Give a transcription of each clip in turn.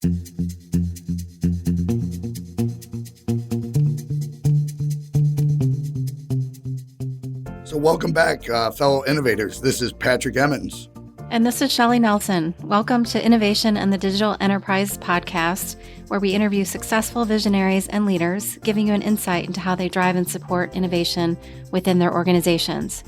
So welcome back, fellow innovators. This is Patrick Emmons. And this is Shelli Nelson. Welcome to Innovation and the Digital Enterprise podcast, where we interview successful visionaries and leaders, giving you an insight into how they drive and support innovation within their organizations.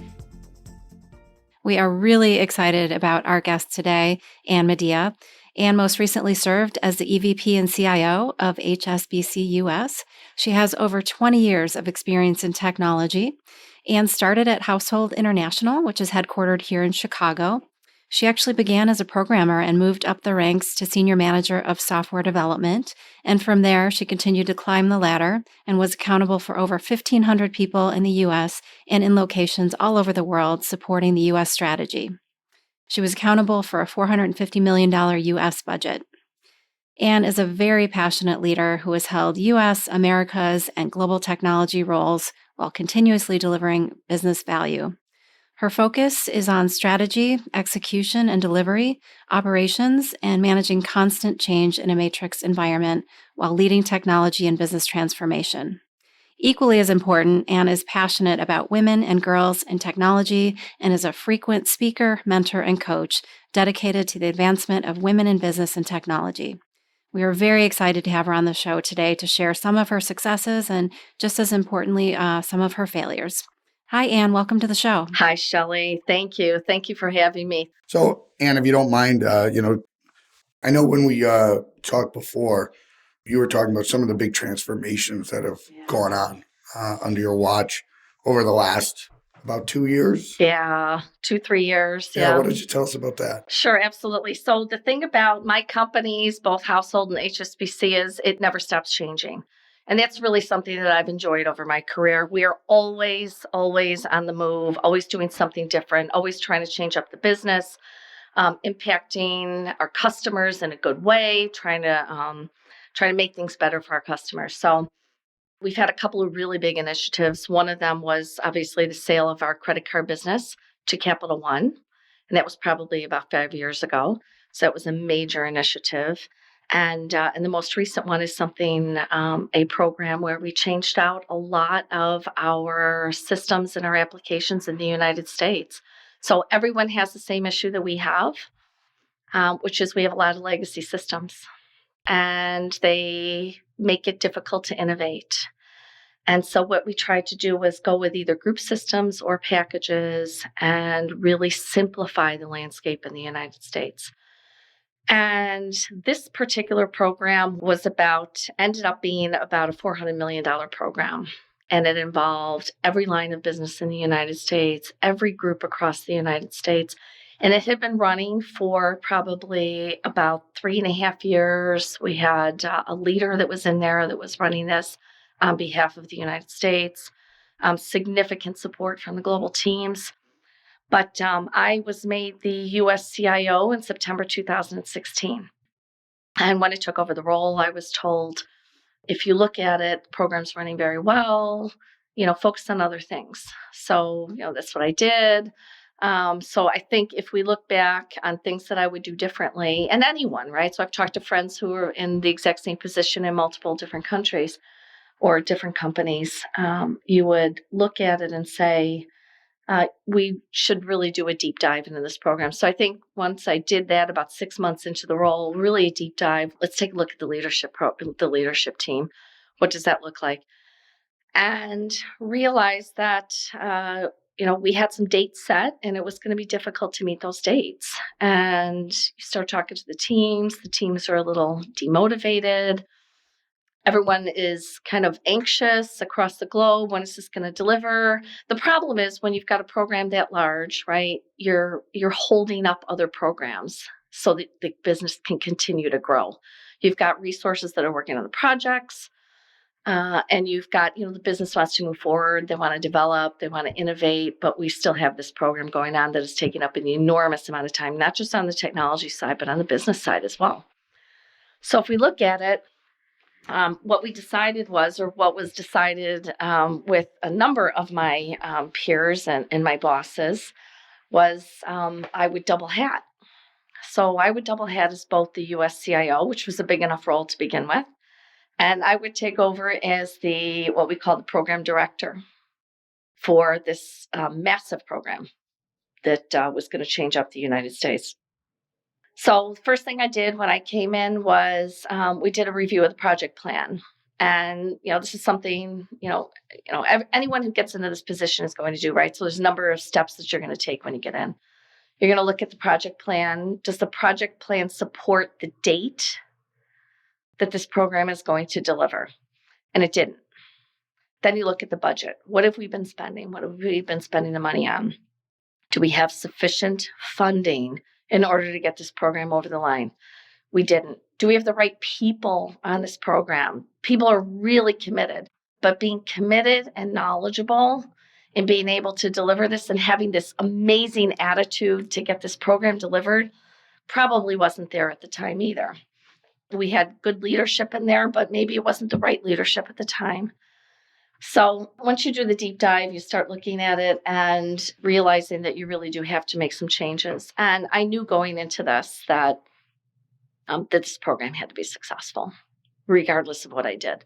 We are really excited about our guest today, Anne Madea. Anne most recently served as the EVP and CIO of HSBC US. She has over 20 years of experience in technology. Anne started at Household International, which is headquartered here in Chicago. She actually began as a programmer and moved up the ranks to senior manager of software development. And from there, she continued to climb the ladder and was accountable for over 1,500 people in the U.S. and in locations all over the world supporting the U.S. strategy. She was accountable for a $450 million U.S. budget. Anne is a very passionate leader who has held U.S., Americas, and global technology roles while continuously delivering business value. Her focus is on strategy, execution and delivery, operations, and managing constant change in a matrix environment while leading technology and business transformation. Equally as important, Anne is passionate about women and girls in technology and is a frequent speaker, mentor, and coach dedicated to the advancement of women in business and technology. We are very excited to have her on the show today to share some of her successes and, just as importantly, some of her failures. Hi, Anne. Welcome to the show. Hi, Shelli. Thank you. Thank you for having me. So, Anne, if you don't mind, I know when we talked before, you were talking about some of the big transformations that have gone on under your watch over the last about 2 years. Yeah, 2-3 years. Yeah. What did you tell us about that? Sure, absolutely. So the thing about my companies, both Household and HSBC, is it never stops changing. And that's really something that I've enjoyed over my career. We are always on the move, always doing something different, always trying to change up the business, impacting our customers in a good way, trying to make things better for our customers. So we've had a couple of really big initiatives. One of them was obviously the sale of our credit card business to Capital One. And that was probably about 5 years ago. So that was a major initiative. And the most recent one is a program where we changed out a lot of our systems and our applications in the United States. So everyone has the same issue that we have, which is we have a lot of legacy systems. And they make it difficult to innovate. And so what we tried to do was go with either group systems or packages and really simplify the landscape in the United States. And this particular program ended up being about a $400 million program. And it involved every line of business in the United States, every group across the United States. And it had been running for probably about 3.5 years. We had a leader that was in there that was running this on behalf of the United States, significant support from the global teams. But I was made the U.S. CIO in September 2016. And when I took over the role, I was told, if you look at it, the program's running very well, focus on other things. So, that's what I did. So I think if we look back on things that I would do differently, and anyone, right? So I've talked to friends who are in the exact same position in multiple different countries or different companies. You would look at it and say, we should really do a deep dive into this program. So I think once I did that, about 6 months into the role, really a deep dive. Let's take a look at the leadership team. What does that look like? And realize that we had some dates set and it was going to be difficult to meet those dates. And you start talking to the teams are a little demotivated. Everyone is kind of anxious across the globe. When is this going to deliver? The problem is when you've got a program that large, right, you're holding up other programs so that the business can continue to grow. You've got resources that are working on the projects. And you've got, the business wants to move forward. They want to develop, they want to innovate, but we still have this program going on that is taking up an enormous amount of time, not just on the technology side, but on the business side as well. So if we look at it, what was decided with a number of my peers and my bosses was I would double hat. So I would double head as both the US CIO, which was a big enough role to begin with, and I would take over as what we call the program director for this massive program that was going to change up the United States. So the first thing I did when I came in was we did a review of the project plan. And, this is something, anyone who gets into this position is going to do, right? So there's a number of steps that you're going to take when you get in. You're going to look at the project plan. Does the project plan support the date that this program is going to deliver? And it didn't. Then you look at the budget. What have we been spending? What have we been spending the money on? Do we have sufficient funding in order to get this program over the line? We didn't. Do we have the right people on this program? People are really committed, but being committed and knowledgeable and being able to deliver this and having this amazing attitude to get this program delivered probably wasn't there at the time either. We had good leadership in there, but maybe it wasn't the right leadership at the time. So once you do the deep dive, you start looking at it and realizing that you really do have to make some changes. And I knew going into this that this program had to be successful, regardless of what I did.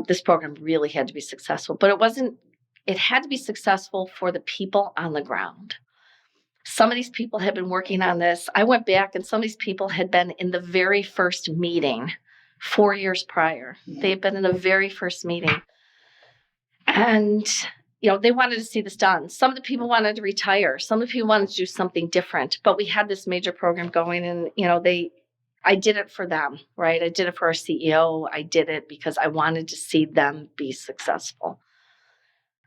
This program really had to be successful, but it had to be successful for the people on the ground. Some of these people had been working on this. I went back and some of these people had been in the very first meeting 4 years prior. They had been in the very first meeting. And, they wanted to see this done. Some of the people wanted to retire. Some of the people wanted to do something different. But we had this major program going and, I did it for them, right? I did it for our CEO. I did it because I wanted to see them be successful.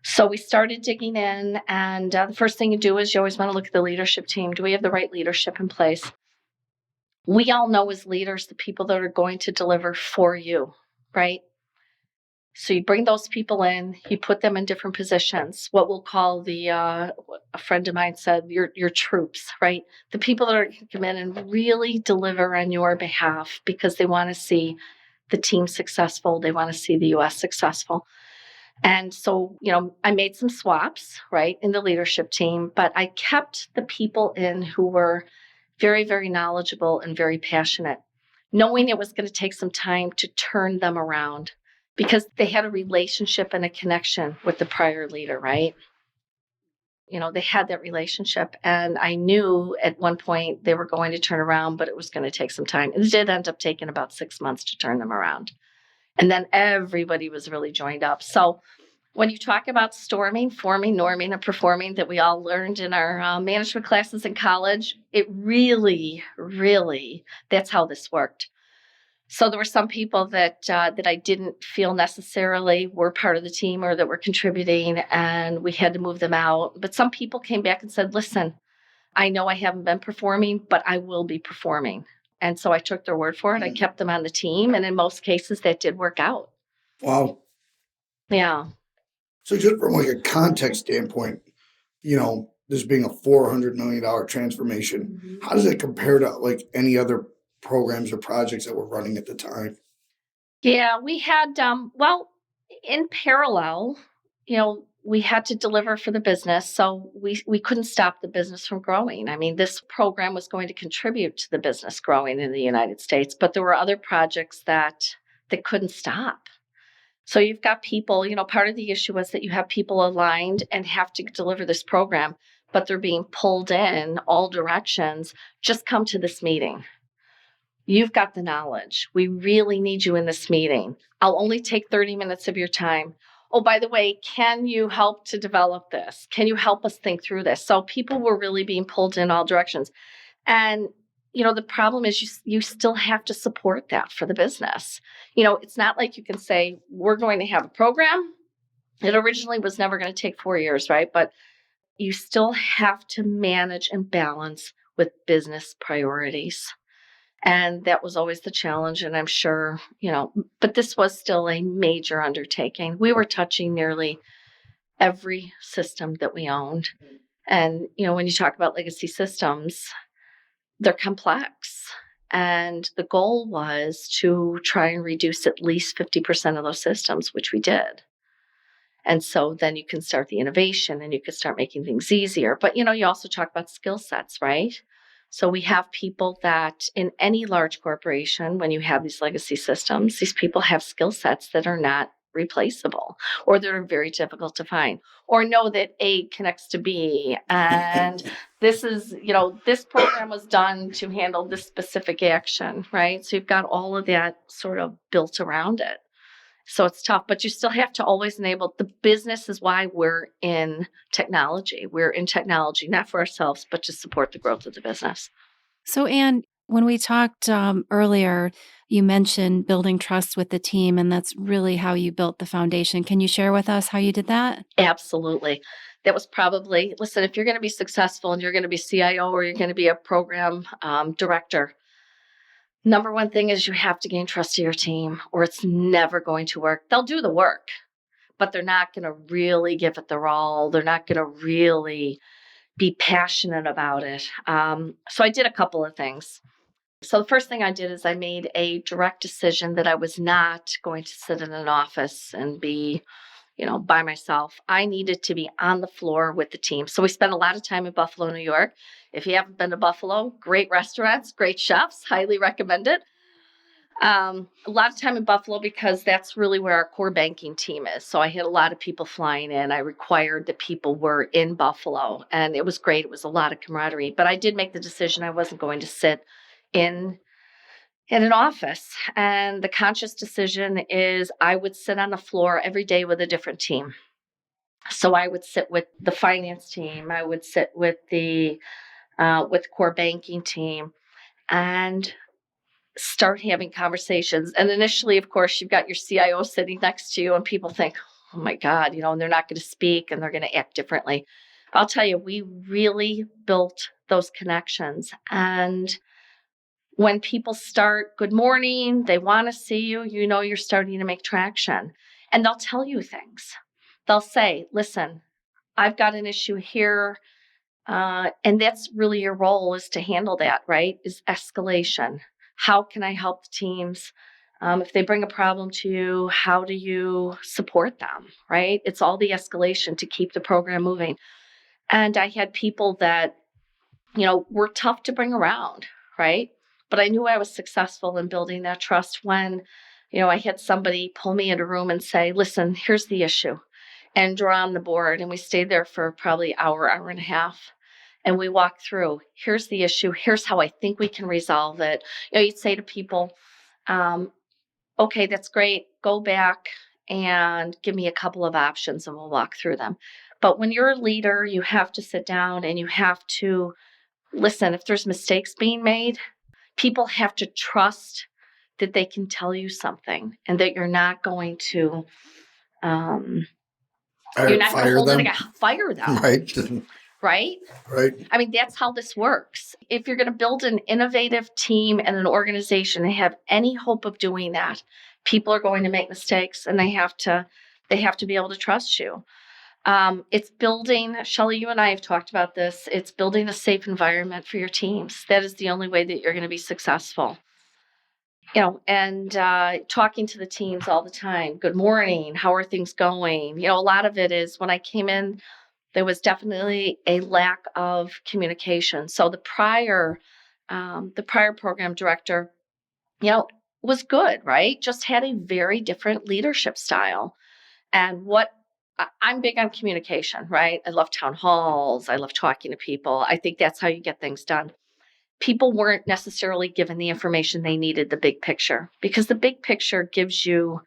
So we started digging in, and the first thing you do is you always want to look at the leadership team. Do we have the right leadership in place? We all know as leaders the people that are going to deliver for you, right? So you bring those people in, you put them in different positions, what we'll call a friend of mine said, your troops, right? The people that are going to come in and really deliver on your behalf because they want to see the team successful. They want to see the U.S. successful. And so, I made some swaps, right, in the leadership team, but I kept the people in who were very, very knowledgeable and very passionate, knowing it was going to take some time to turn them around because they had a relationship and a connection with the prior leader, right? They had that relationship, and I knew at one point they were going to turn around, but it was going to take some time. It did end up taking about 6 months to turn them around. And then everybody was really joined up. So when you talk about storming, forming, norming, and performing that we all learned in our management classes in college, it really, really, that's how this worked. So there were some people that I didn't feel necessarily were part of the team or that were contributing, and we had to move them out. But some people came back and said, listen, I know I haven't been performing, but I will be performing. And so I took their word for it. I kept them on the team. And in most cases, that did work out. Wow. Yeah. So just from like a context standpoint, this being a $400 million transformation, how does it compare to like any other programs or projects that were running at the time? Yeah, we had, in parallel, we had to deliver for the business. So we couldn't stop the business from growing. I mean, this program was going to contribute to the business growing in the United States, but there were other projects that couldn't stop. So you've got people, part of the issue was that you have people aligned and have to deliver this program, but they're being pulled in all directions. Just come to this meeting. You've got the knowledge. We really need you in this meeting. I'll only take 30 minutes of your time. Oh, by the way, can you help to develop this? Can you help us think through this? So people were really being pulled in all directions. And, the problem is you still have to support that for the business. It's not like you can say, we're going to have a program. It originally was never going to take 4 years, right? But you still have to manage and balance with business priorities. And that was always the challenge. And I'm sure, but this was still a major undertaking. We were touching nearly every system that we owned. And, when you talk about legacy systems, they're complex. And the goal was to try and reduce at least 50% of those systems, which we did. And so then you can start the innovation and you can start making things easier. But, you also talk about skill sets, right? So we have people that in any large corporation, when you have these legacy systems, these people have skill sets that are not replaceable or that are very difficult to find, or know that A connects to B. And this is, this program was done to handle this specific action, right? So you've got all of that sort of built around it. So it's tough, but you still have to always enable the business is why we're in technology. We're in technology, not for ourselves, but to support the growth of the business. So, Anne, when we talked earlier, you mentioned building trust with the team, and that's really how you built the foundation. Can you share with us how you did that? Absolutely. That was probably, listen, if you're going to be successful and you're going to be CIO or you're going to be a program director, number one thing is you have to gain trust of your team or it's never going to work. They'll do the work, but they're not going to really give it their all. They're not going to really be passionate about it. So I did a couple of things. So the first thing I did is I made a direct decision that I was not going to sit in an office and be, by myself. I needed to be on the floor with the team. So we spent a lot of time in Buffalo, New York. If you haven't been to Buffalo, great restaurants, great chefs, highly recommend it. A lot of time in Buffalo because that's really where our core banking team is. So I had a lot of people flying in. I required that people were in Buffalo, and it was great. It was a lot of camaraderie. But I did make the decision I wasn't going to sit in an office. And the conscious decision is I would sit on the floor every day with a different team. So I would sit with the finance team. I would sit with the core banking team and start having conversations. And initially, of course, you've got your CIO sitting next to you and people think, oh my God, and they're not going to speak and they're going to act differently. But I'll tell you, we really built those connections. And when people start, good morning, they want to see you, you're starting to make traction. And they'll tell you things. They'll say, listen, I've got an issue here. And that's really your role is to handle that, right? Is escalation. How can I help the teams? If they bring a problem to you, how do you support them, right? It's all the escalation to keep the program moving. And I had people that, were tough to bring around, right? But I knew I was successful in building that trust when, I had somebody pull me in a room and say, listen, here's the issue, and draw on the board. And we stayed there for probably hour and a half. And we walked through, here's the issue. Here's how I think we can resolve it. You'd say to people, okay, that's great. Go back and give me a couple of options and we'll walk through them. But when you're a leader, you have to sit down and you have to listen. If there's mistakes being made, people have to trust that they can tell you something and that you're not going to, Fire them. Fire them. Right. Right? Right. I mean, that's how this works. If you're going to build an innovative team and an organization and have any hope of doing that, people are going to make mistakes and they have to be able to trust you. It's building, Shelli, you and I have talked about this. It's building a safe environment for your teams. That is the only way that you're going to be successful. And talking to the teams all the time. Good morning. How are things going? A lot of it is when I came in, there was definitely a lack of communication. So the prior program director, was good, right? Just had a very different leadership style. And I'm big on communication, right? I love town halls. I love talking to people. I think that's how you get things done. People weren't necessarily given the information they needed, the big picture, because the big picture gives you,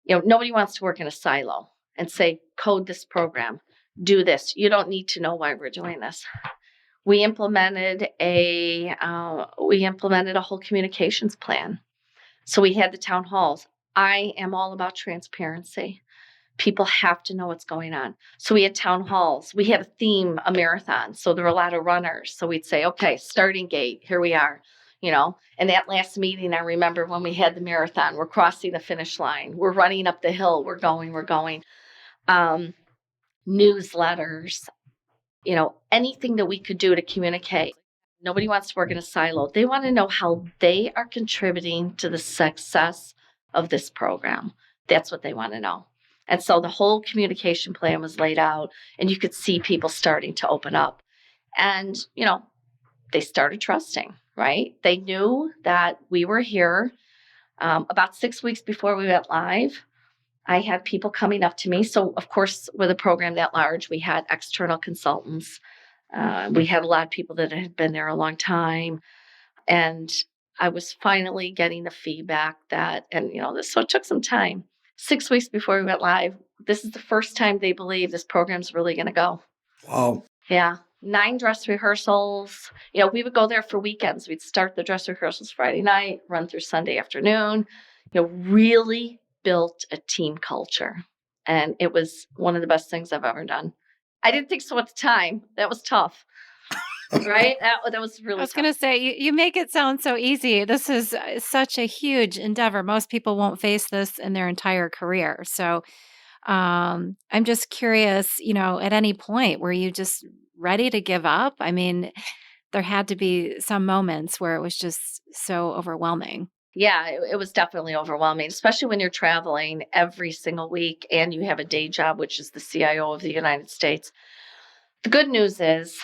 nobody wants to work in a silo and say, code this program. Do this. You don't need to know why we're doing this. We implemented a whole communications plan. So we had the town halls. I am all about transparency. People have to know what's going on. So we had town halls. We had a theme, a marathon. So there were a lot of runners. So we'd say, okay, starting gate, here we are. And that last meeting, I remember when we had the marathon, we're crossing the finish line. We're running up the hill. We're going. Newsletters, anything that we could do to communicate. Nobody wants to work in a silo. They want to know how they are contributing to the success of this program. That's what they want to know. And so the whole communication plan was laid out and you could see people starting to open up. And, they started trusting, right? They knew that we were here. About 6 weeks before we went live, I had people coming up to me. So, of course, with a program that large, we had external consultants. We had a lot of people that had been there a long time. And I was finally getting the feedback that, so it took some time. 6 weeks before we went live, this is the first time they believe this program's really going to go. Wow. Yeah. 9 dress rehearsals. We would go there for weekends. We'd start the dress rehearsals Friday night, run through Sunday afternoon, really built a team culture. And it was one of the best things I've ever done. I didn't think so at the time. That was tough. Right? That was really I was tough. going to say, you make it sound so easy. This is such a huge endeavor. Most people won't face this in their entire career. So I'm just curious, at any point, were you just ready to give up? I mean, there had to be some moments where it was just so overwhelming. Yeah, it was definitely overwhelming, especially when you're traveling every single week and you have a day job, which is the CIO of the United States. The good news is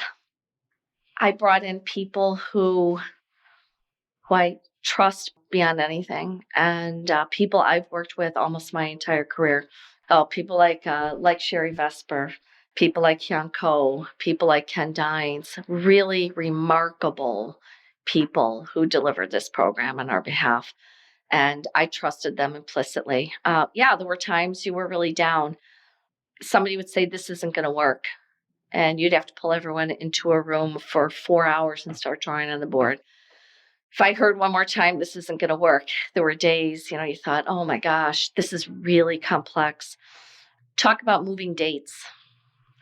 I brought in people who I trust beyond anything, and people I've worked with almost my entire career. Oh, people like Sherry Vesper, people like Hyun Ko, people like Ken Dines, really remarkable people who delivered this program on our behalf. And I trusted them implicitly. Yeah, there were times you were really down. Somebody would say, this isn't going to work. And you'd have to pull everyone into a room for 4 hours and start drawing on the board. If I heard one more time, this isn't going to work. There were days, you thought, oh my gosh, this is really complex. Talk about moving dates.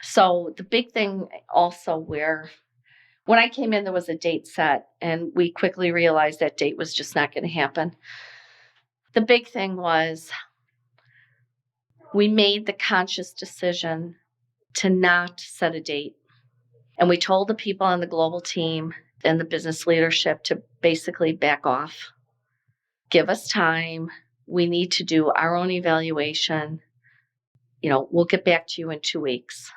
So the big thing also when I came in, there was a date set, and we quickly realized that date was just not going to happen. The big thing was we made the conscious decision to not set a date. And we told the people on the global team and the business leadership to basically back off. Give us time. We need to do our own evaluation. We'll get back to you in 2 weeks.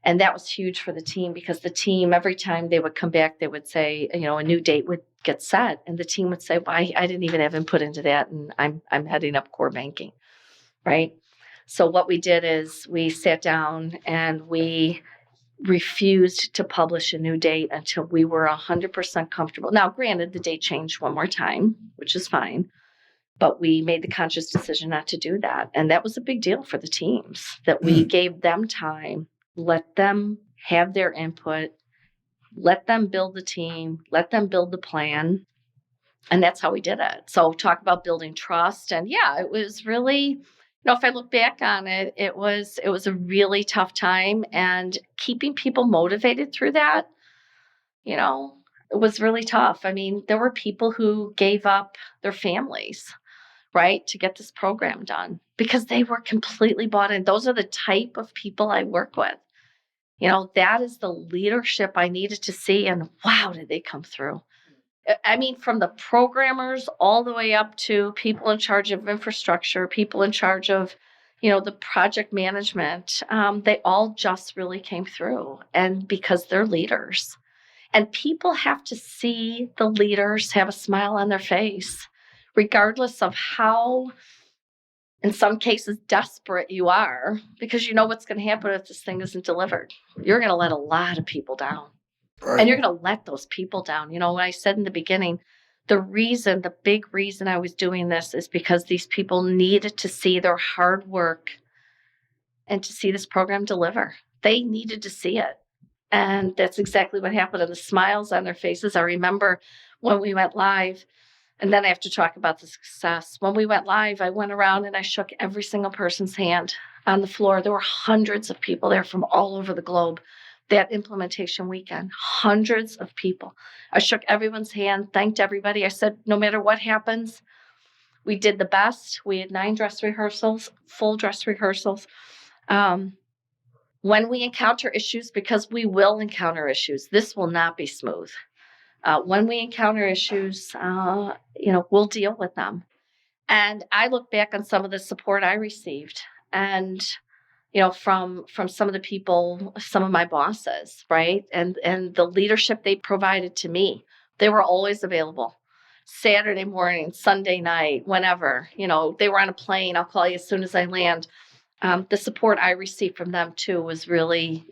And that was huge for the team, because the team, every time they would come back, they would say, a new date would get set. And the team would say, well, I didn't even have input into that. And I'm heading up core banking. Right. So what we did is we sat down and we refused to publish a new date until we were 100% comfortable. Now, granted, the date changed one more time, which is fine, but we made the conscious decision not to do that. And that was a big deal for the teams, that we gave them time, let them have their input, let them build the team, let them build the plan. And that's how we did it. So talk about building trust. And yeah, it was really, if I look back on it, it was a really tough time, and keeping people motivated through that, it was really tough. I mean, there were people who gave up their families, right, to get this program done because they were completely bought in. Those are the type of people I work with. That is the leadership I needed to see. And wow, did they come through. I mean, from the programmers all the way up to people in charge of infrastructure, people in charge of, the project management, they all just really came through. And because they're leaders. And people have to see the leaders have a smile on their face, regardless of how, in some cases, desperate you are, because you know what's going to happen if this thing isn't delivered. You're going to let a lot of people down. Right. And you're going to let those people down. When I said in the beginning, the big reason I was doing this is because these people needed to see their hard work and to see this program deliver. They needed to see it. And that's exactly what happened. And the smiles on their faces. I remember when we went live, and then I have to talk about the success. When we went live, I went around and I shook every single person's hand on the floor. There were hundreds of people there from all over the globe. That implementation weekend, hundreds of people. I shook everyone's hand, thanked everybody. I said, no matter what happens, we did the best. We had 9 dress rehearsals, full dress rehearsals. When we encounter issues, because we will encounter issues, this will not be smooth. When we encounter issues, we'll deal with them. And I look back on some of the support I received, and from some of the people, some of my bosses, right? And the leadership they provided to me. They were always available. Saturday morning, Sunday night, whenever, they were on a plane. I'll call you as soon as I land. The support I received from them too was really,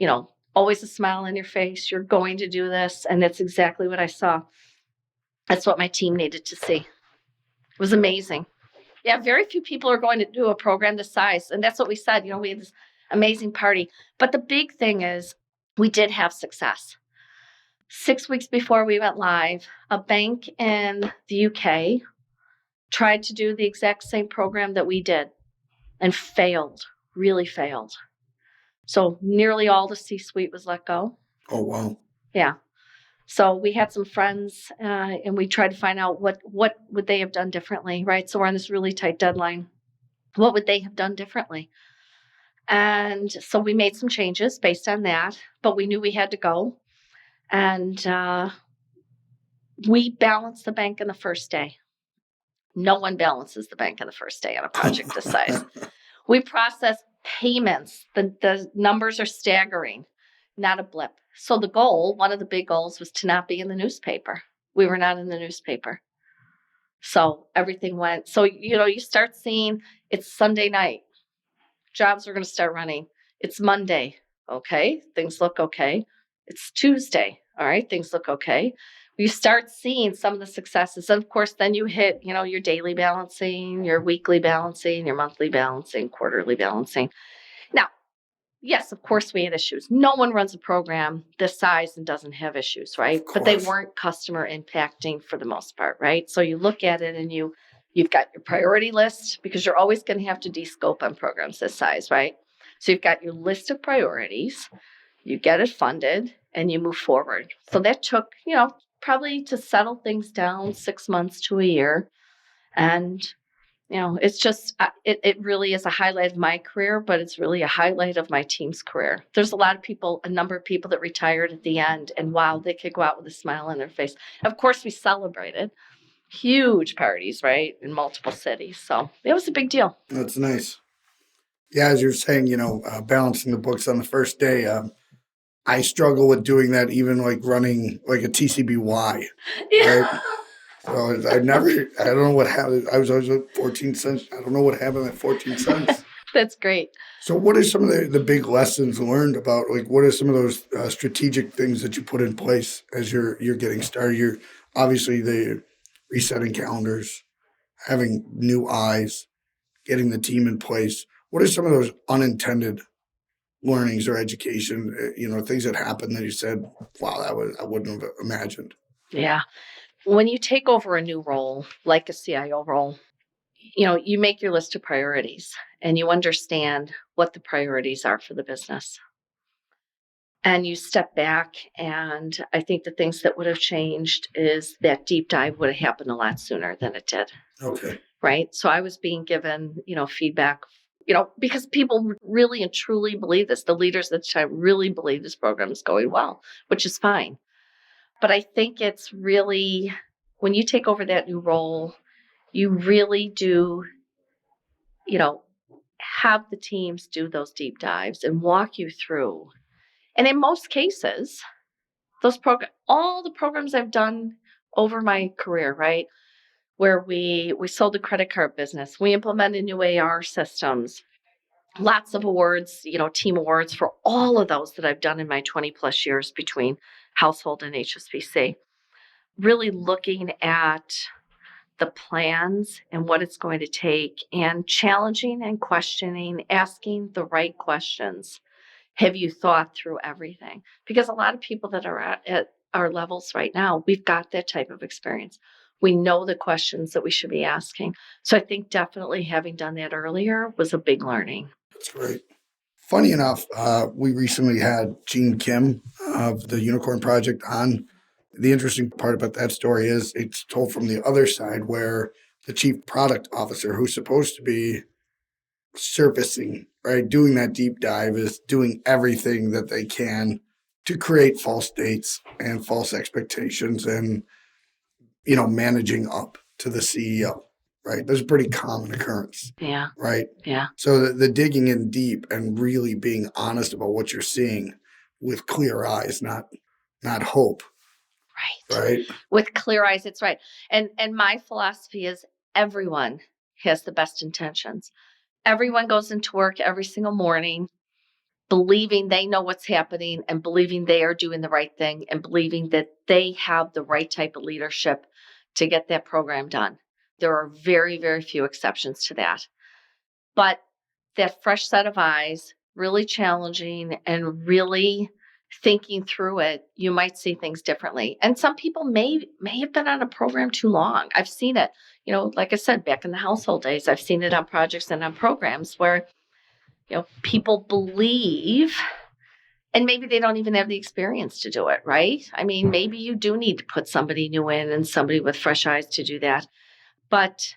always a smile on your face. You're going to do this. And that's exactly what I saw. That's what my team needed to see. It was amazing. Yeah, very few people are going to do a program this size. And that's what we said. We had this amazing party. But the big thing is we did have success. 6 weeks before we went live, a bank in the UK tried to do the exact same program that we did and failed, really failed. So nearly all the C-suite was let go. Oh, wow. Yeah. So we had some friends and we tried to find out what would they have done differently, right? So we're on this really tight deadline. What would they have done differently? And so we made some changes based on that, but we knew we had to go. And we balanced the bank in the first day. No one balances the bank in the first day on a project this size. We processed payments. The numbers are staggering, not a blip. So the goal, one of the big goals, was to not be in the newspaper. We were not in the newspaper. So everything went. So, you start seeing it's Sunday night. Jobs are going to start running. It's Monday. Okay. Things look okay. It's Tuesday. All right. Things look okay. You start seeing some of the successes. And of course, then you hit, your daily balancing, your weekly balancing, your monthly balancing, quarterly balancing. Now, yes, of course, we had issues. No one runs a program this size and doesn't have issues, right? But they weren't customer impacting for the most part, right? So you look at it and you've got your priority list because you're always going to have to de-scope on programs this size, right? So you've got your list of priorities, you get it funded, and you move forward. So that took, probably to settle things down 6 months to a year. And it's just, it really is a highlight of my career, but it's really a highlight of my team's career. There's a number of people that retired at the end, and wow, they could go out with a smile on their face. Of course, we celebrated huge parties, right, in multiple cities. So it was a big deal. That's nice. Yeah, as you're saying, balancing the books on the first day, I struggle with doing that, even like running like a TCBY. Yeah. Right? So I don't know what happened. I was always at 14 cents. I don't know what happened at 14 cents. That's great. So what are some of the big lessons learned about, like, what are some of those strategic things that you put in place as you're getting started? You're obviously the resetting calendars, having new eyes, getting the team in place. What are some of those unintended learnings or education, things that happened that you said, wow, I wouldn't have imagined? Yeah. When you take over a new role, like a CIO role, you make your list of priorities and you understand what the priorities are for the business. And you step back, and I think the things that would have changed is that deep dive would have happened a lot sooner than it did. Okay. Right. So I was being given, feedback, because people really and truly believe this. The leaders at the time really believe this program is going well, which is fine. But I think it's really, when you take over that new role, you really do, have the teams do those deep dives and walk you through. And in most cases, all the programs I've done over my career, right, where we sold the credit card business, we implemented new AR systems, lots of awards, team awards for all of those that I've done in my 20 plus years between household and HSBC. Really looking at the plans and what it's going to take and challenging and questioning, asking the right questions. Have you thought through everything? Because a lot of people that are at our levels right now, we've got that type of experience. We know the questions that we should be asking. So I think definitely having done that earlier was a big learning. That's great. Funny enough, we recently had Gene Kim of the Unicorn Project on. The interesting part about that story is it's told from the other side, where the chief product officer, who's supposed to be surfacing, right, doing that deep dive, is doing everything that they can to create false dates and false expectations and, managing up to the CEO. right? That's a pretty common occurrence, Yeah. right? Yeah. So the digging in deep and really being honest about what you're seeing with clear eyes, not hope, Right. right? With clear eyes, it's right. And my philosophy is everyone has the best intentions. Everyone goes into work every single morning believing they know what's happening and believing they are doing the right thing and believing that they have the right type of leadership to get that program done. There are very, very few exceptions to that. But that fresh set of eyes, really challenging and really thinking through it, you might see things differently. And some people may have been on a program too long. I've seen it, like I said, back in the household days, I've seen it on projects and on programs where, people believe, and maybe they don't even have the experience to do it, right? I mean, maybe you do need to put somebody new in and somebody with fresh eyes to do that, but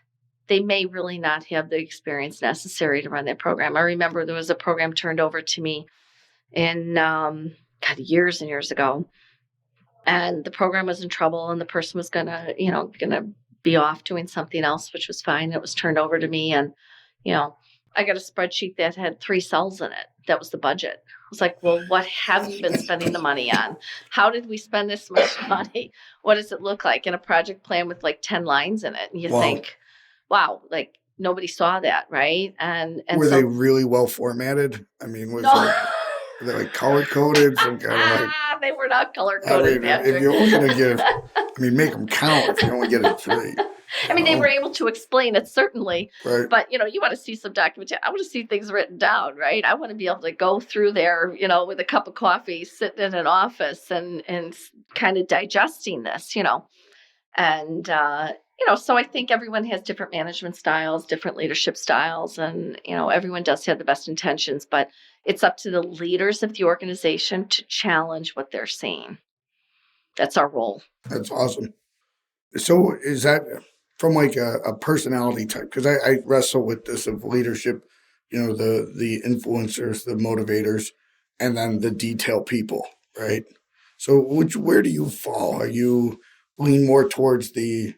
they may really not have the experience necessary to run that program. I remember there was a program turned over to me in years and years ago, and the program was in trouble, and the person was gonna be off doing something else, which was fine. It was turned over to me, and I got a spreadsheet that had 3 cells in it. That was the budget. I was like, well, what have you been spending the money on? How did we spend this much money? What does it look like? In a project plan with like 10 lines in it. And you think, wow, like nobody saw that, right? And were they really well formatted? I mean, were they like color coded? Some kind of they were not color coded. If you're only going to make them count if you only get a 3. I mean, they were able to explain it, certainly. Right. But, you want to see some documentation. I want to see things written down, right? I want to be able to go through there, with a cup of coffee, sitting in an office and kind of digesting this, And, so I think everyone has different management styles, different leadership styles, and, everyone does have the best intentions, but it's up to the leaders of the organization to challenge what they're seeing. That's our role. That's awesome. So is that from like a personality type? Because I wrestle with this of leadership, the influencers, the motivators, and then the detail people, right? So where do you fall? Are you lean more towards the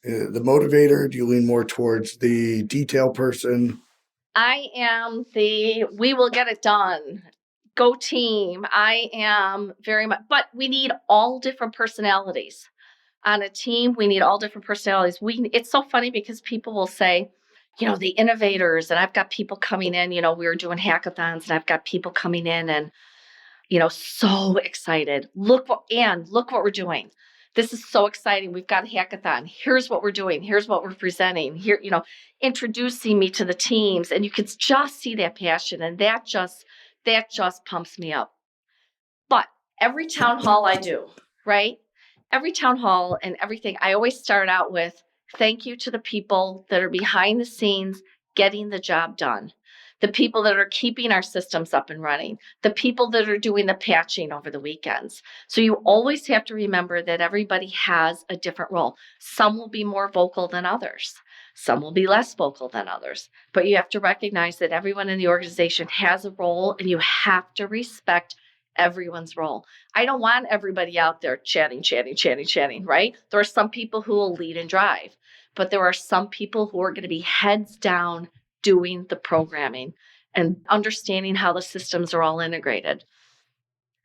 motivator? Do you lean more towards the detail person? I am we will get it done. Go team. I am very much, but we need all different personalities. On a team, we need all different personalities. It's so funny because people will say, the innovators, and I've got people coming in, we were doing hackathons and I've got people coming in and, so excited. Look what we're doing. This is so exciting. We've got a hackathon. Here's what we're doing. Here's what we're presenting. Here, introducing me to the teams. And you can just see that passion. And that just pumps me up. But every town hall I do, right? Every town hall and everything, I always start out with thank you to the people that are behind the scenes getting the job done. The people that are keeping our systems up and running, the people that are doing the patching over the weekends. So you always have to remember that everybody has a different role. Some will be more vocal than others. Some will be less vocal than others. But you have to recognize that everyone in the organization has a role and you have to respect everyone's role. I don't want everybody out there chatting, right? There are some people who will lead and drive, but there are some people who are going to be heads down doing the programming and understanding how the systems are all integrated.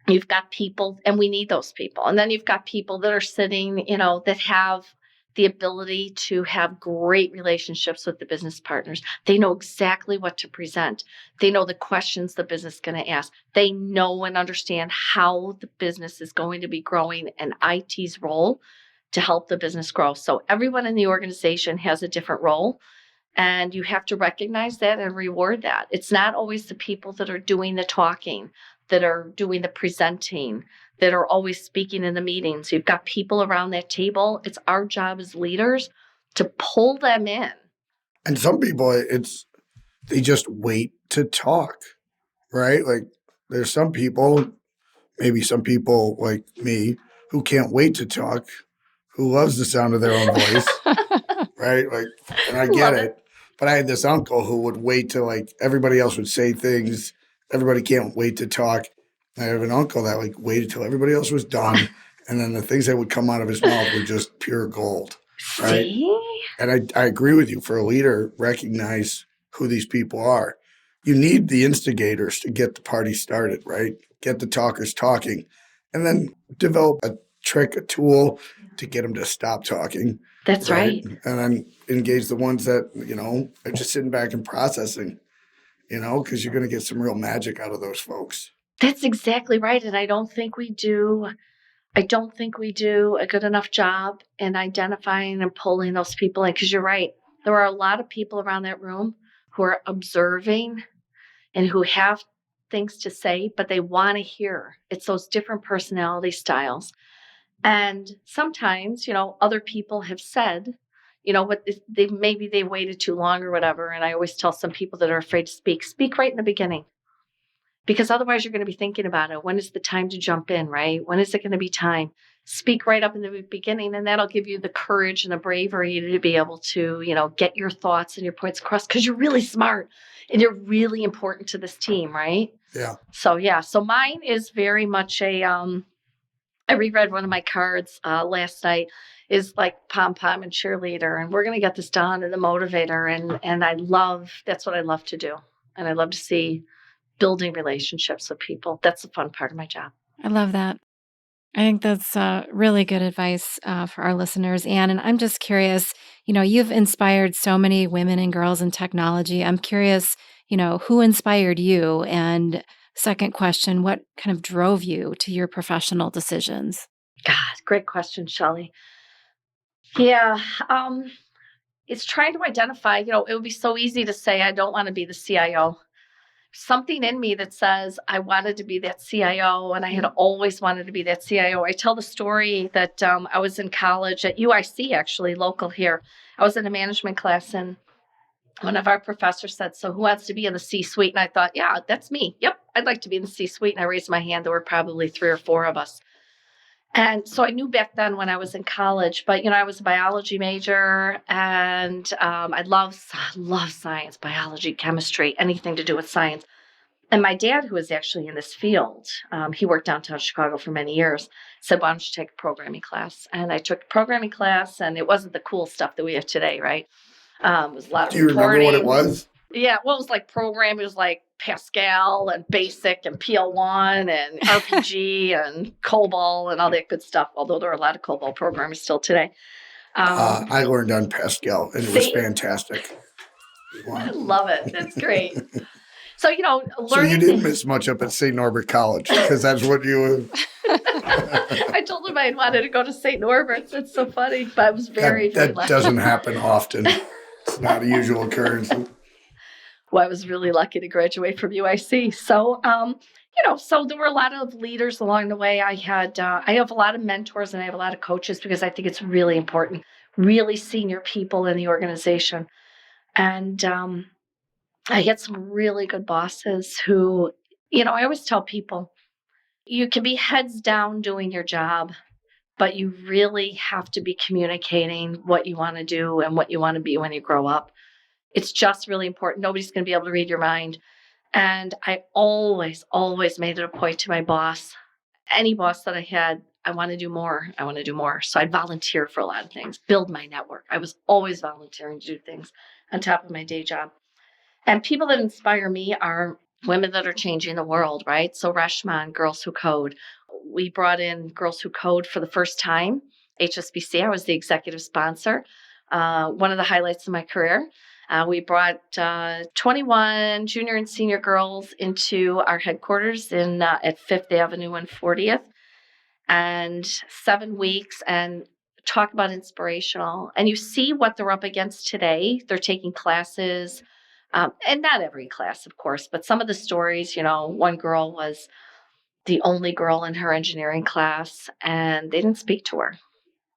You've got people, and we need those people. And then you've got people that are sitting, that have the ability to have great relationships with the business partners. They know exactly what to present. They know the questions the business is going to ask. They know and understand how the business is going to be growing and IT's role to help the business grow. So everyone in the organization has a different role, and you have to recognize that and reward that. It's not always the people that are doing the talking, that are doing the presenting, that are always speaking in the meetings. You've got people around that table. It's our job as leaders to pull them in. And some people, they just wait to talk, right? Like there's some people, maybe some people like me, who can't wait to talk, who loves the sound of their own voice, right? Like, and I get it. But I had this uncle who would wait till like everybody else would say things. Everybody can't wait to talk. I have an uncle that waited till everybody else was done, and then the things that would come out of his mouth were just pure gold. right? See? And I agree with you. For a leader, recognize who these people are. You need the instigators to get the party started, right? Get the talkers talking, and then develop a trick, a tool to get them to stop talking. That's right. And then engage the ones that, are just sitting back and processing, because you're going to get some real magic out of those folks. That's exactly right. And I don't think we do a good enough job in identifying and pulling those people in. Because you're right. There are a lot of people around that room who are observing and who have things to say, but they want to hear. It's those different personality styles. And sometimes, other people have said, what maybe they waited too long or whatever. And I always tell some people that are afraid to speak right in the beginning. Because otherwise you're going to be thinking about it. When is the time to jump in, right? When is it going to be time? Speak right up in the beginning, and that'll give you the courage and the bravery to be able to, get your thoughts and your points across, because you're really smart and you're really important to this team, right? Yeah. So mine is very much I reread one of my cards last night, is like pom-pom and cheerleader, and we're going to get this done, and the motivator. And that's what I love to do. And I love to see building relationships with people. That's the fun part of my job. I love that. I think that's really good advice for our listeners, Anne. And I'm just curious, you've inspired so many women and girls in technology. I'm curious, who inspired you? And second question, what kind of drove you to your professional decisions? God, great question, Shelli. Yeah, it's trying to identify, it would be so easy to say, I don't want to be the CIO. Something in me that says I wanted to be that CIO, and I had always wanted to be that CIO. I tell the story that I was in college at UIC, actually, local here. I was in a management class, and one of our professors said, so who wants to be in the C-suite? And I thought, yeah, that's me. Yep, I'd like to be in the C-suite. And I raised my hand. There were probably 3 or 4 of us. And so I knew back then when I was in college, but, I was a biology major, and I love science, biology, chemistry, anything to do with science. And my dad, who was actually in this field, he worked downtown Chicago for many years, said, why don't you take a programming class? And I took a programming class, and it wasn't the cool stuff that we have today, right? It was a lot of Do you remember what it was? Yeah, well, it was like programming. It was like Pascal and BASIC and PL1 and RPG and COBOL and all that good stuff, although there are a lot of COBOL programmers still today. I learned on Pascal, and it was fantastic. I love it. That's great. So, learning. So you didn't miss much up at St. Norbert College, because that's what you I told him I wanted to go to St. Norbert's. It's so funny, but I was very that lucky. doesn't happen often. It's not a usual occurrence. Well, I was really lucky to graduate from UIC. So, so there were a lot of leaders along the way. I have a lot of mentors, and I have a lot of coaches, because I think it's really important, really senior people in the organization. And I had some really good bosses who, I always tell people, you can be heads down doing your job, but you really have to be communicating what you want to do and what you want to be when you grow up. It's just really important. Nobody's going to be able to read your mind. And I always, always made it a point to my boss, any boss that I had, I want to do more. I want to do more. So I'd volunteer for a lot of things, build my network. I was always volunteering to do things on top of my day job. And people that inspire me are women that are changing the world, right? So Reshman, Girls Who Code. We brought in Girls Who Code for the first time. HSBC, I was the executive sponsor. One of the highlights of my career. We brought 21 junior and senior girls into our headquarters at 5th Avenue and 40th, and 7 weeks, and talk about inspirational. And you see what they're up against today. They're taking classes, and not every class, of course, but some of the stories, one girl was the only girl in her engineering class, and they didn't speak to her.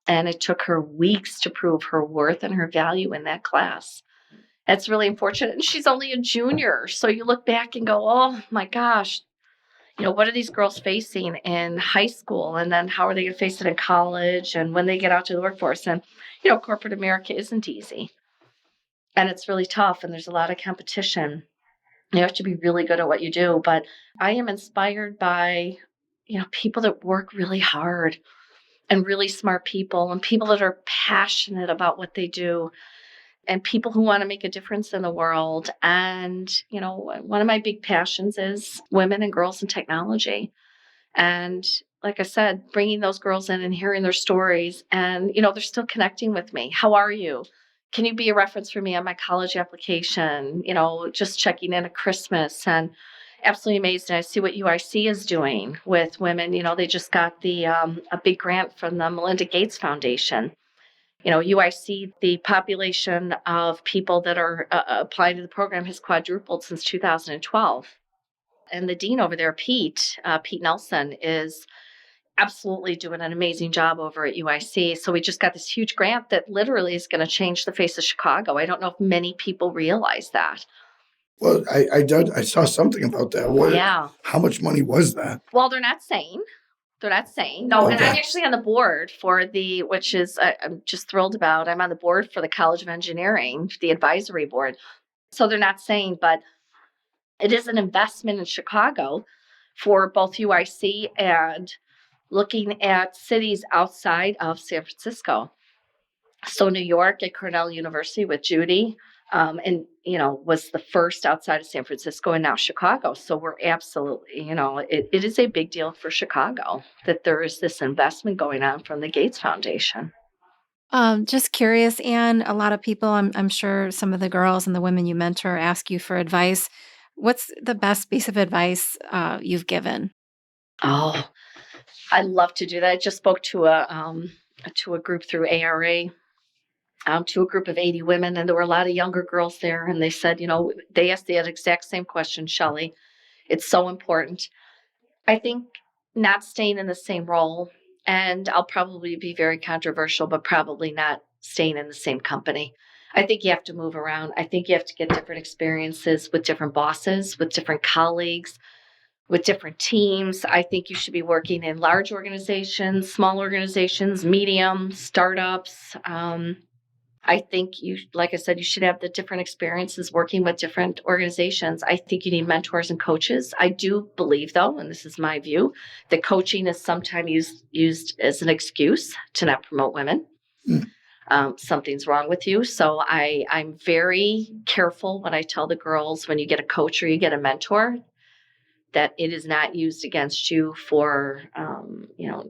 And it took her weeks to prove her worth and her value in that class. That's really unfortunate. And she's only a junior. So you look back and go, oh my gosh, what are these girls facing in high school? And then how are they going to face it in college and when they get out to the workforce? And, corporate America isn't easy. And it's really tough. And there's a lot of competition. You have to be really good at what you do. But I am inspired by, people that work really hard. and really smart people and people that are passionate about what they do and people who want to make a difference in the world. And, one of my big passions is women and girls in technology. And like I said, bringing those girls in and hearing their stories and, they're still connecting with me. How are you? Can you be a reference for me on my college application? Just checking in at Christmas and absolutely amazing. I see what UIC is doing with women. They just got a big grant from the Melinda Gates Foundation. UIC, the population of people that are applying to the program has quadrupled since 2012. And the dean over there, Pete Nelson, is absolutely doing an amazing job over at UIC. So we just got this huge grant that literally is going to change the face of Chicago. I don't know if many people realize that. Well, I saw something about that. Yeah. How much money was that? Well, they're not saying. No, okay. And I'm actually on the board for which is, I'm just thrilled about. I'm on the board for the College of Engineering, the advisory board. So they're not saying, but it is an investment in Chicago for both UIC and looking at cities outside of San Francisco. So New York at Cornell University with Judy, was the first outside of San Francisco, and now Chicago. So we're absolutely, it is a big deal for Chicago that there is this investment going on from the Gates Foundation. Just curious, Anne, a lot of people, I'm sure some of the girls and the women you mentor ask you for advice. What's the best piece of advice you've given? Oh, I love to do that. I just spoke to a group through ARA, to a group of 80 women, and there were a lot of younger girls there. And they said, they asked the exact same question, Shelli. It's so important. I think not staying in the same role, and I'll probably be very controversial, but probably not staying in the same company. I think you have to move around. I think you have to get different experiences with different bosses, with different colleagues, with different teams. I think you should be working in large organizations, small organizations, medium, startups. I think like I said, you should have the different experiences working with different organizations. I think you need mentors and coaches. I do believe, though, and this is my view, that coaching is sometimes used as an excuse to not promote women. Something's wrong with you. So I'm very careful when I tell the girls, when you get a coach or you get a mentor, that it is not used against you for,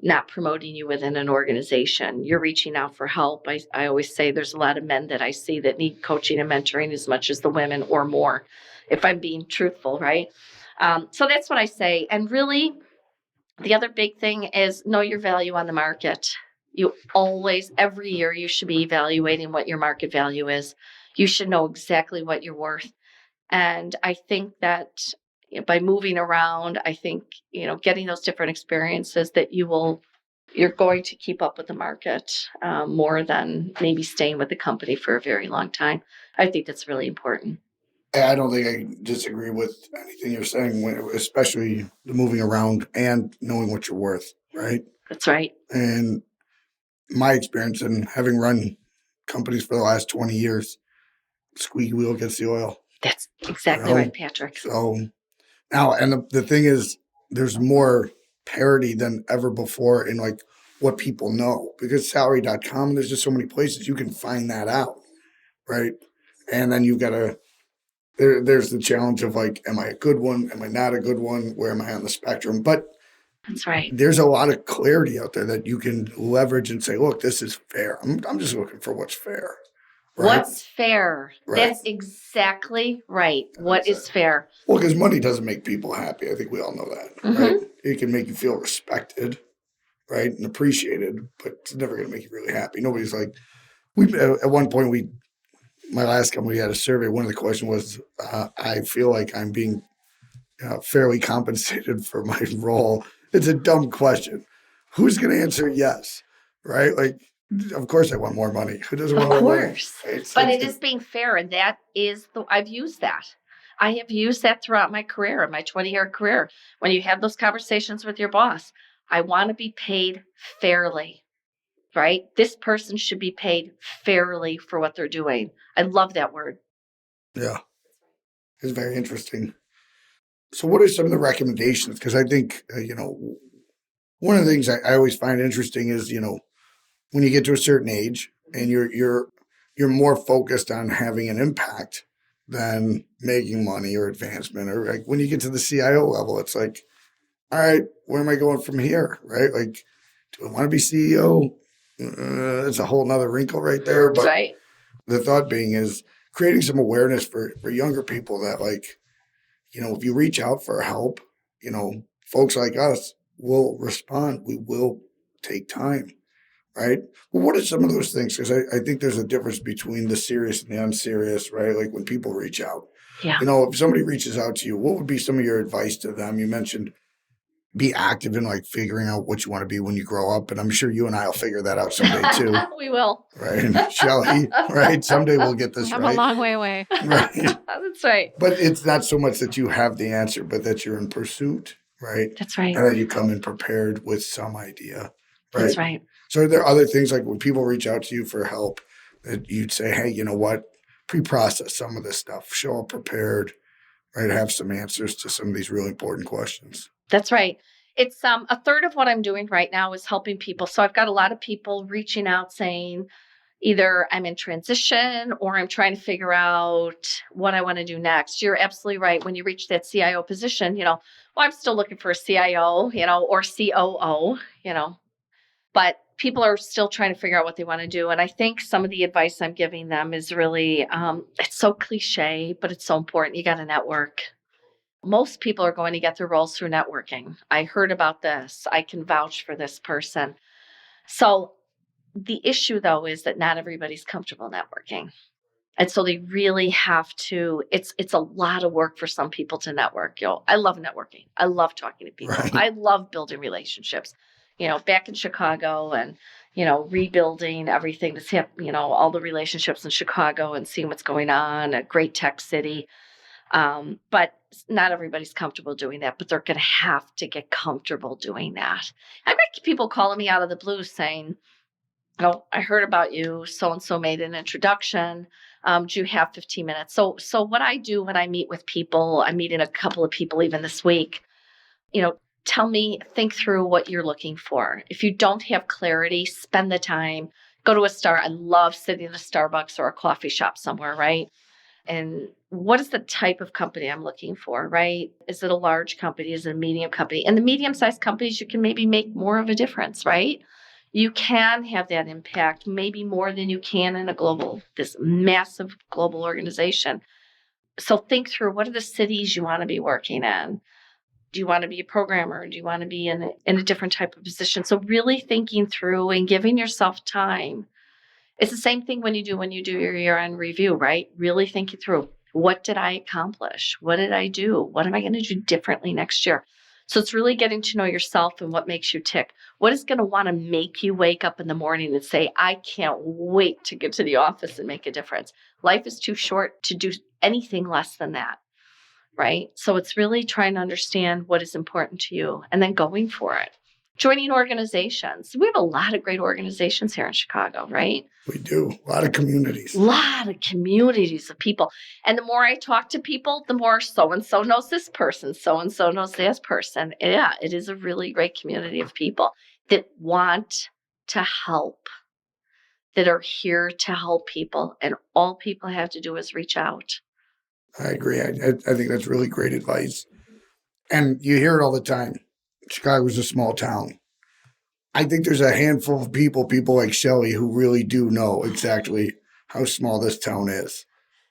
not promoting you within an organization. You're reaching out for help. I always say there's a lot of men that I see that need coaching and mentoring as much as the women or more, if I'm being truthful, right? So that's what I say. And really, the other big thing is know your value on the market. You always, every year, you should be evaluating what your market value is. You should know exactly what you're worth. And I think that by moving around, I think, getting those different experiences that you're going to keep up with the market more than maybe staying with the company for a very long time. I think that's really important. I don't think I disagree with anything you're saying, especially the moving around and knowing what you're worth, right? That's right. And my experience in having run companies for the last 20 years, squeaky wheel gets the oil. That's exactly right, Patrick. So now, and the thing is, there's more parity than ever before in like what people know, because salary.com, there's just so many places you can find that out, right? And then you've got to, there's the challenge of like, am I a good one? Am I not a good one? Where am I on the spectrum? But that's right. There's a lot of clarity out there that you can leverage and say, look, this is fair. I'm just looking for what's fair. Right? What's fair? Right. That's exactly right. What is fair? Well, because money doesn't make people happy. I think we all know that, right? It can make you feel respected, right, and appreciated, but it's never going to make you really happy. Nobody's like, at one point, my last company, we had a survey. One of the questions was, I feel like I'm being fairly compensated for my role. It's a dumb question. Who's going to answer yes, right? Like, of course I want more money. Who doesn't want more money? Of course. But it is being fair, and that is I've used that. I have used that throughout my career, my 20-year career. When you have those conversations with your boss, I want to be paid fairly, right? This person should be paid fairly for what they're doing. I love that word. Yeah. It's very interesting. So what are some of the recommendations? Because I think, one of the things I always find interesting is, when you get to a certain age and you're more focused on having an impact than making money or advancement, or like when you get to the CIO level, it's like, all right, where am I going from here? Right? Like, do I want to be CEO? It's a whole nother wrinkle right there. But Right. the thought being is creating some awareness for younger people that, like, if you reach out for help, folks like us will respond. We will take time, right? Well, what are some of those things? Because I think there's a difference between the serious and the unserious, right? Like when people reach out, Yeah. if somebody reaches out to you, what would be some of your advice to them? You mentioned be active in like figuring out what you want to be when you grow up. And I'm sure you and I will figure that out someday too. We will. Right. Shelli, right? Someday we'll get this I'm right. a long way away. Right. That's right. But it's not so much that you have the answer, but that you're in pursuit, right? That's right. And that you come in prepared with some idea. Right. That's right. So are there other things like when people reach out to you for help that you'd say, hey, you know what? Pre-process some of this stuff. Show up prepared, right? Have some answers to some of these really important questions. That's right. It's a third of what I'm doing right now is helping people. So I've got a lot of people reaching out saying either I'm in transition or I'm trying to figure out what I want to do next. You're absolutely right. When you reach that CIO position, well, I'm still looking for a CIO, or COO, but people are still trying to figure out what they want to do. And I think some of the advice I'm giving them is really, it's so cliche, but it's so important. You got to network. Most people are going to get their roles through networking. I heard about this. I can vouch for this person. So the issue, though, is that not everybody's comfortable networking. And so they really have to, it's a lot of work for some people to network. I love networking. I love talking to people. Right. I love building relationships. Back in Chicago and, rebuilding everything that's happened, all the relationships in Chicago and seeing what's going on, a great tech city. But not everybody's comfortable doing that, but they're going to have to get comfortable doing that. I've got people calling me out of the blue saying, oh, I heard about you. So-and-so made an introduction. Do you have 15 minutes? So what I do when I meet with people, I'm meeting a couple of people even this week, think through what you're looking for. If you don't have clarity, spend the time, go to I love sitting in a Starbucks or a coffee shop somewhere, right? And what is the type of company I'm looking for, right? Is it a large company? Is it a medium company? And the medium-sized companies, you can maybe make more of a difference, right? You can have that impact, maybe more than you can in this massive global organization. So think through, what are the cities you want to be working in? Do you want to be a programmer? Do you want to be in a different type of position? So really thinking through and giving yourself time. It's the same thing when you do your year-end review, right? Really thinking through, what did I accomplish? What did I do? What am I going to do differently next year? So it's really getting to know yourself and what makes you tick. What is going to want to make you wake up in the morning and say, I can't wait to get to the office and make a difference. Life is too short to do anything less than that, right? So it's really trying to understand what is important to you and then going for it. Joining organizations. We have a lot of great organizations here in Chicago, right? We do. A lot of communities. A lot of communities of people. And the more I talk to people, the more so-and-so knows this person, so-and-so knows this person. Yeah, it is a really great community of people that want to help, that are here to help people. And all people have to do is reach out. I agree. I think that's really great advice. And you hear it all the time. Chicago's a small town. I think there's a handful of people like Shelli, who really do know exactly how small this town is.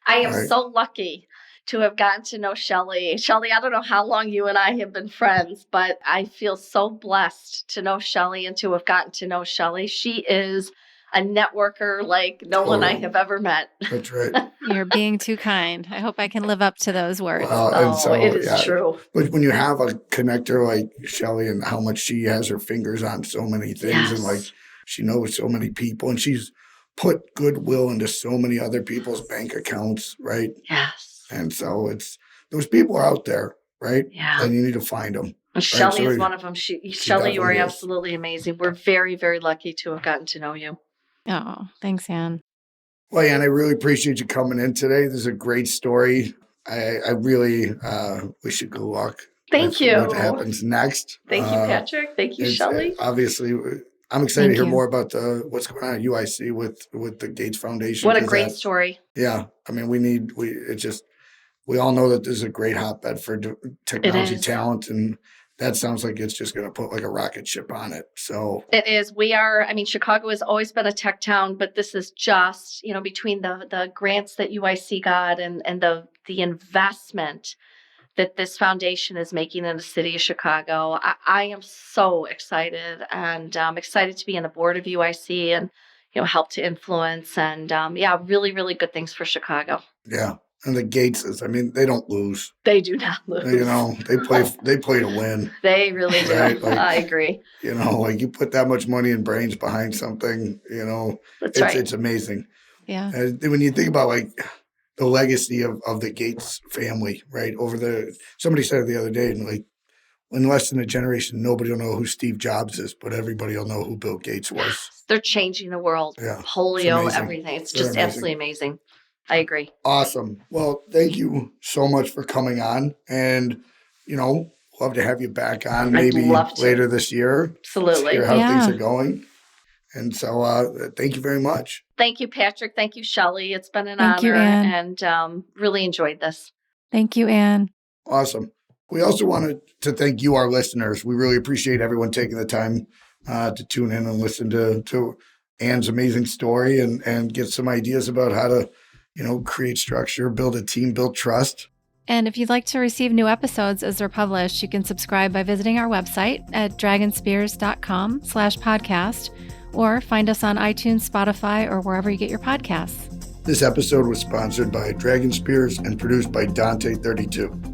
I am so lucky to have gotten to know Shelli. Shelli, I don't know how long you and I have been friends, but I feel so blessed to know Shelli and to have gotten to know Shelli. She is a networker like no one I have ever met. That's right. You're being too kind. I hope I can live up to those words. It is true. But when you have a connector like Shelli and how much she has her fingers on so many things, and like she knows so many people, and she's put goodwill into so many other people's bank accounts, right? Yes. And so it's, those people are out there, right? Yeah. And you need to find them. And Shelli is one of them. Shelli, you are absolutely amazing. We're very, very lucky to have gotten to know you. Oh, thanks, Ann. Well, Ann, I really appreciate you coming in today. This is a great story. I really wish you good luck Thank you. What happens next. Thank you, Patrick. Thank you, Shelli. Obviously, I'm excited Thank to hear you. more about what's going on at UIC with the Gates Foundation. What a great story. Yeah. I mean, we all know that this is a great hotbed for technology talent, and that sounds like it's just going to put like a rocket ship on it. So it is. Chicago has always been a tech town, but this is just, between the grants that UIC got and the investment that this foundation is making in the city of Chicago. I am so excited, and I'm excited to be on the board of UIC and, help to influence and, really, really good things for Chicago. Yeah. And the Gateses, I mean, they don't lose. They do not lose. They play to win. They really do. Right? I agree. You put that much money and brains behind something, That's right. It's amazing. Yeah. When you think about the legacy of the Gates family, right? Somebody said it the other day, and in less than a generation, nobody will know who Steve Jobs is, but everybody will know who Bill Gates was. They're changing the world. Yeah. Polio, everything. It's just absolutely amazing. I agree. Awesome. Well, thank you so much for coming on, and love to have you back on maybe later this year. Absolutely. Hear how things are going. And so thank you very much. Thank you, Patrick. Thank you, Shelli. It's been an honor, and really enjoyed this. Thank you, Ann. Awesome. We also wanted to thank you, our listeners. We really appreciate everyone taking the time to tune in and listen to Ann's amazing story and get some ideas about how to create structure, build a team, build trust. And if you'd like to receive new episodes as they're published, you can subscribe by visiting our website at dragonspears.com/podcast or find us on iTunes, Spotify, or wherever you get your podcasts. This episode was sponsored by Dragon Spears and produced by Dante32.